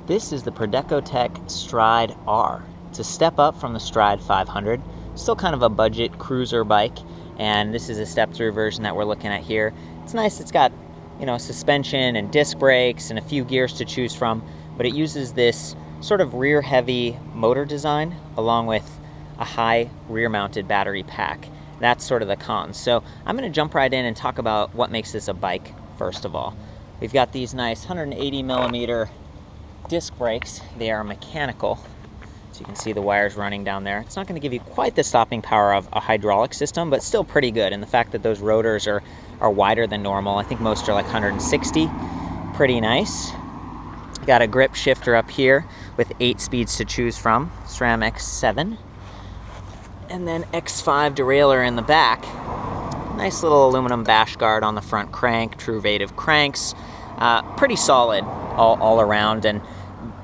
This is the ProdecoTech Stride R. It's a step up from the Stride 500. Still kind of a budget cruiser bike, and this is a step-through version that we're looking at here. It's nice. It's got, suspension and disc brakes and a few gears to choose from, but it uses this sort of rear-heavy motor design along with a high rear-mounted battery pack. That's sort of the cons. So I'm going to jump right in and talk about what makes this a bike first of all. We've got these nice 180 millimeter disc brakes. They are mechanical, so you can see the wires running down there. It's not going to give you quite the stopping power of a hydraulic system, but still pretty good. And the fact that those rotors are wider than normal, I think most are like 160, pretty nice. Got a grip shifter up here with 8 speeds to choose from, SRAM X7. And then X5 derailleur in the back. Nice little aluminum bash guard on the front crank, true Vative cranks. Pretty solid all around, and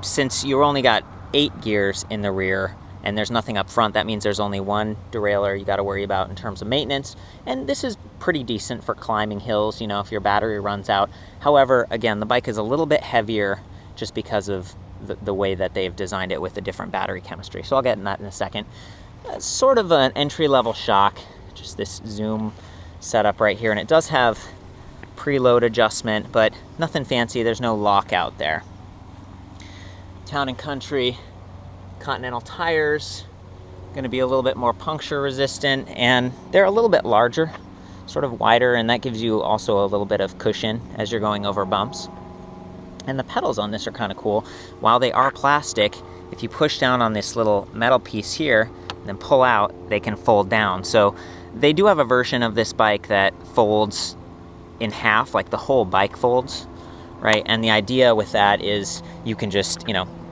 since you only got 8 gears in the rear and there's nothing up front, that means there's only one derailleur you got to worry about in terms of maintenance. And this is pretty decent for climbing hills, if your battery runs out. However, again, the bike is a little bit heavier just because of the way that they've designed it with a different battery chemistry. So I'll get in that in a second. Sort of an entry-level shock, just this zoom setup right here, and it does have preload adjustment, but nothing fancy. There's no lockout there. Town and Country Continental Tires, going to be a little bit more puncture resistant, and they're a little bit larger, sort of wider, and that gives you also a little bit of cushion as you're going over bumps. And the pedals on this are kind of cool. While they are plastic, if you push down on this little metal piece here and then pull out, they can fold down. So they do have a version of this bike that folds in half, like the whole bike folds, right? And the idea with that is you can just,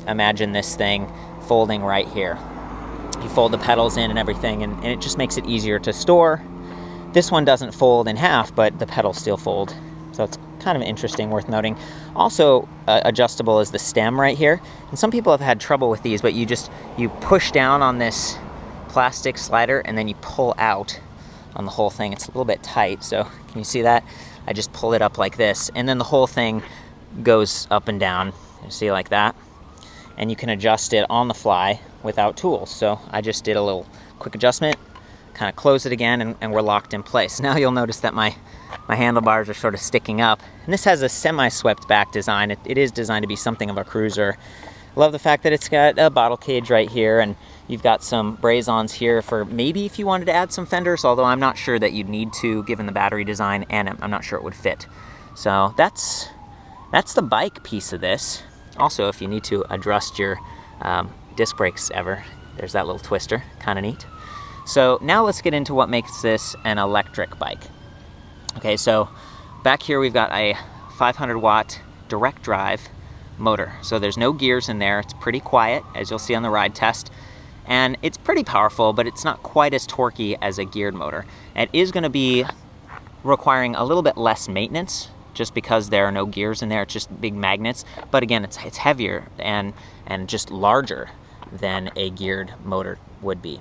imagine this thing folding right here. You fold the pedals in and everything, and it just makes it easier to store. This one doesn't fold in half, but the pedals still fold. So it's kind of interesting, worth noting. Also adjustable is the stem right here. And some people have had trouble with these, but you push down on this plastic slider and then you pull out on the whole thing. It's a little bit tight, so can you see that? I just pull it up like this, and then the whole thing goes up and down. You see, like that? And you can adjust it on the fly without tools. So I just did a little quick adjustment, kind of close it again, and we're locked in place. Now you'll notice that my handlebars are sort of sticking up. And this has a semi-swept back design. It is designed to be something of a cruiser. Love the fact that it's got a bottle cage right here, and you've got some braze-ons here for maybe if you wanted to add some fenders, although I'm not sure that you'd need to given the battery design, and I'm not sure it would fit. So that's the bike piece of this. Also, if you need to adjust your disc brakes ever, there's that little twister, kind of neat. So now let's get into what makes this an electric bike. Okay, so back here we've got a 500 watt direct drive motor. So there's no gears in there. It's pretty quiet, as you'll see on the ride test. And it's pretty powerful, but it's not quite as torquey as a geared motor. It is going to be requiring a little bit less maintenance just because there are no gears in there. It's just big magnets. But again, it's heavier and just larger than a geared motor would be.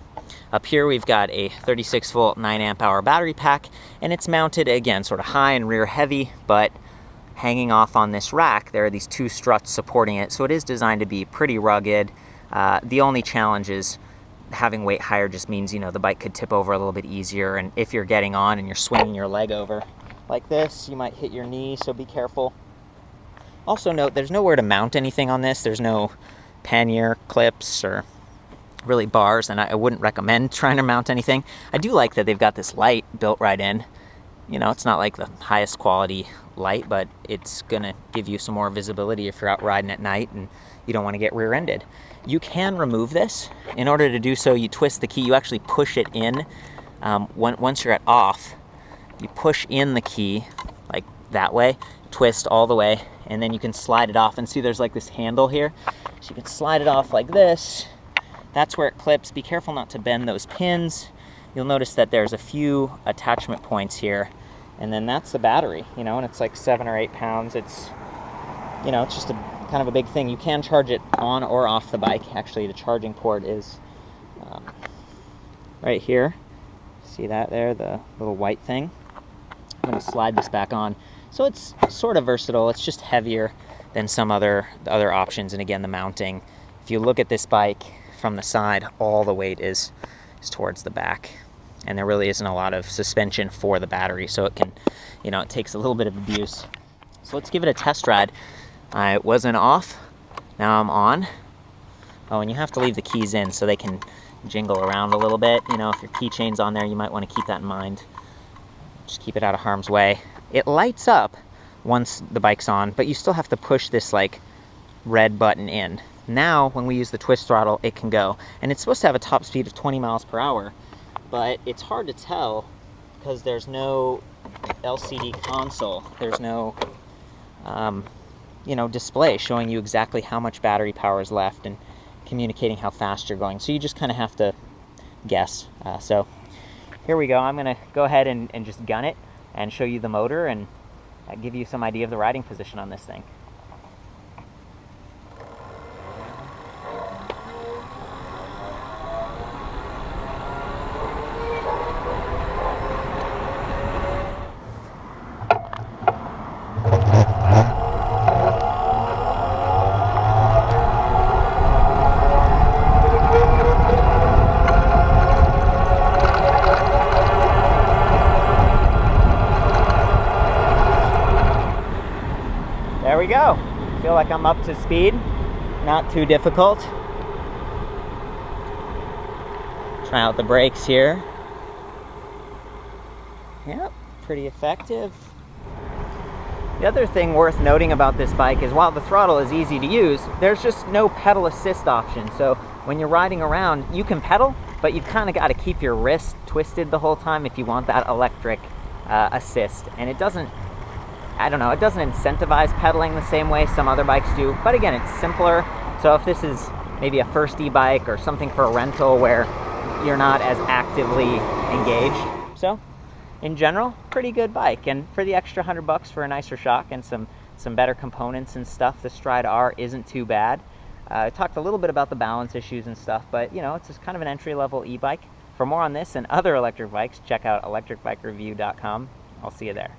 Up here we've got a 36 volt 9 amp hour battery pack, and it's mounted again sort of high and rear heavy, but hanging off on this rack there are these 2 struts supporting it, so it is designed to be pretty rugged. The only challenge is having weight higher just means, the bike could tip over a little bit easier, and if you're getting on and you're swinging your leg over like this, you might hit your knee, so be careful. Also note, there's nowhere to mount anything on this. There's no pannier clips or really bars, and I wouldn't recommend trying to mount anything. I do like that they've got this light built right in. It's not like the highest quality light, but it's gonna give you some more visibility if you're out riding at night and you don't want to get rear-ended. You can remove this. In order to do so, you twist the key. You actually push it in. Once you're at off, you push in the key like that way, twist all the way, and then you can slide it off. And see, there's like this handle here. So you can slide it off like this. That's where it clips. Be careful not to bend those pins. You'll notice that there's a few attachment points here, and then that's the battery, and it's like 7 or 8 pounds. It's, it's just a kind of a big thing. You can charge it on or off the bike. Actually, the charging port is right here. See that there, the little white thing? I'm going to slide this back on. So it's sort of versatile. It's just heavier. than some other options. And again, the mounting, if you look at this bike from the side, all the weight is towards the back, and there really isn't a lot of suspension for the battery, so it can, you know, it takes a little bit of abuse. So let's give it a test ride. I wasn't off, now I'm on. Oh, and you have to leave the keys in so they can jingle around a little bit. You know, if your keychain's on there, you might want to keep that in mind. Just keep it out of harm's way. It lights up once the bike's on, but you still have to push this like red button in. Now, when we use the twist throttle, it can go. And it's supposed to have a top speed of 20 miles per hour, but it's hard to tell because there's no LCD console. There's no, you know, display showing you exactly how much battery power is left and communicating how fast you're going. So you just kind of have to guess. So here we go. I'm going to go ahead and just gun it and show you the motor and give you some idea of the riding position on this thing. There we go. Feel like I'm up to speed. Not too difficult. Try out the brakes here. Yep, pretty effective. The other thing worth noting about this bike is while the throttle is easy to use, there's just no pedal assist option. So when you're riding around, you can pedal, but you've kind of got to keep your wrist twisted the whole time if you want that electric assist. And it doesn't, I don't know, it doesn't incentivize pedaling the same way some other bikes do, but again, it's simpler. So if this is maybe a first e-bike or something for a rental where you're not as actively engaged. So in general, pretty good bike. And for the extra $100 for a nicer shock and some better components and stuff, the Stride R isn't too bad. I talked a little bit about the balance issues and stuff, but you know, it's just kind of an entry-level e-bike. For more on this and other electric bikes, check out ElectricBikeReview.com. I'll see you there.